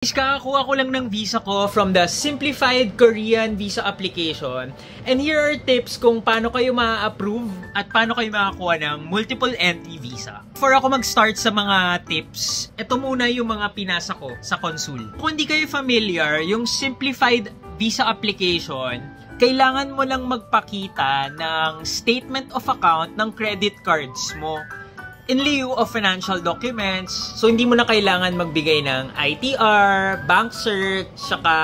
Kakakuha ko lang ng visa ko from the Simplified Korean Visa Application. And here are tips kung paano kayo ma-approve at paano kayo makakuha ng multiple entry visa. Before ako mag-start sa mga tips, ito muna yung mga pinasa ko sa Consul. Kung hindi kayo familiar, yung Simplified Visa Application, kailangan mo lang magpakita ng statement of account ng credit cards mo in lieu of financial documents. So, hindi mo na kailangan magbigay ng ITR, bank cert, saka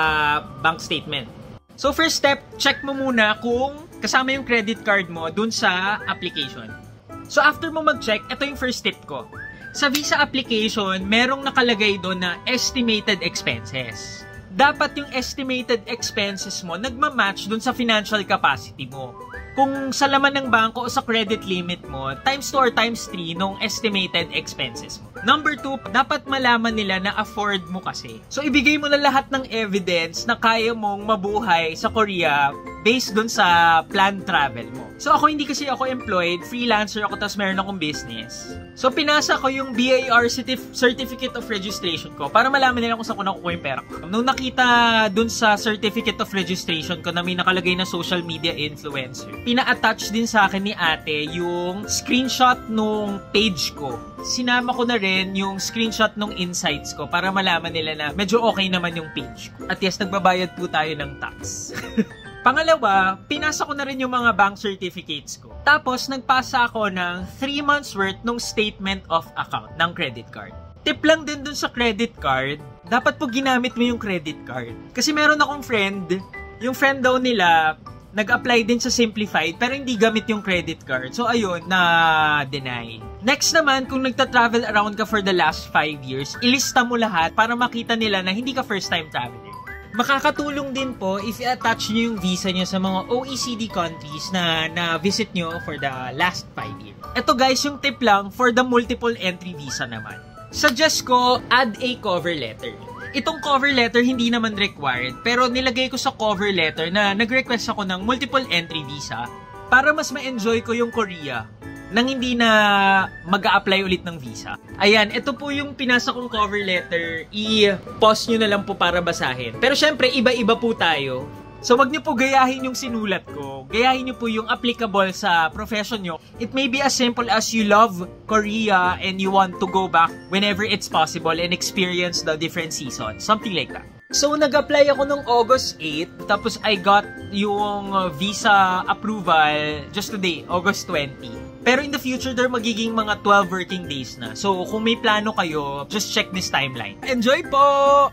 bank statement. So, first step, check mo muna kung kasama yung credit card mo dun sa application. So, after mo mag-check, ito yung first tip ko. Sa visa application, merong nakalagay doon na estimated expenses. Dapat yung estimated expenses mo nagmamatch dun sa financial capacity mo. Kung sa laman ng bangko o sa credit limit mo, times 2 or times 3 nung estimated expenses mo. Number 2, dapat malaman nila na afford mo kasi. So, ibigay mo na lahat ng evidence na kaya mong mabuhay sa Korea based dun sa planned travel mo. So, ako hindi kasi ako employed, freelancer ako, tapos meron akong business. So, pinasa ko yung BAR Certificate of Registration ko para malaman nila kung saan ko nakukuha yung pera ko. Nung nakita dun sa Certificate of Registration ko na may nakalagay na social media influencer, pina-attach din sa akin ni ate yung screenshot nung page ko. Sinama ko na rin yung screenshot nung insights ko para malaman nila na medyo okay naman yung page ko. At yes, nagbabayad po tayo ng tax. Pangalawa, pinasa ko na rin yung mga bank certificates ko. Tapos, nagpasa ako ng 3 months worth ng statement of account ng credit card. Tip lang din dun sa credit card, dapat po ginamit mo yung credit card. Kasi meron akong friend, yung friend daw nila, nag-apply din sa Simplified pero hindi gamit yung credit card. So, ayun, na-deny. Next naman, kung nagta-travel around ka for the last 5 years, ilista mo lahat para makita nila na hindi ka first-time traveler. Makakatulong din po if i-attach nyo yung visa nyo sa mga OECD countries na na-visit nyo for the last 5 years. Ito guys, yung tip lang for the multiple entry visa naman. Suggest ko, add a cover letter. Itong cover letter hindi naman required, pero nilagay ko sa cover letter na nag-request ako ng multiple entry visa para mas ma-enjoy ko yung Korea nang hindi na mag-a-apply ulit ng visa. Ayan, ito po yung pinasa kong cover letter. I-pause nyo na lang po para basahin. Pero syempre, iba-iba po tayo. So, wag nyo po gayahin yung sinulat ko. Gayahin nyo po yung applicable sa profession nyo. It may be as simple as you love Korea and you want to go back whenever it's possible and experience the different seasons. Something like that. So, nag-apply ako nung August 8. Tapos, I got yung visa approval just today, August 20. Pero in the future, there magiging mga 12 working days na. So, kung may plano kayo, just check this timeline. Enjoy po!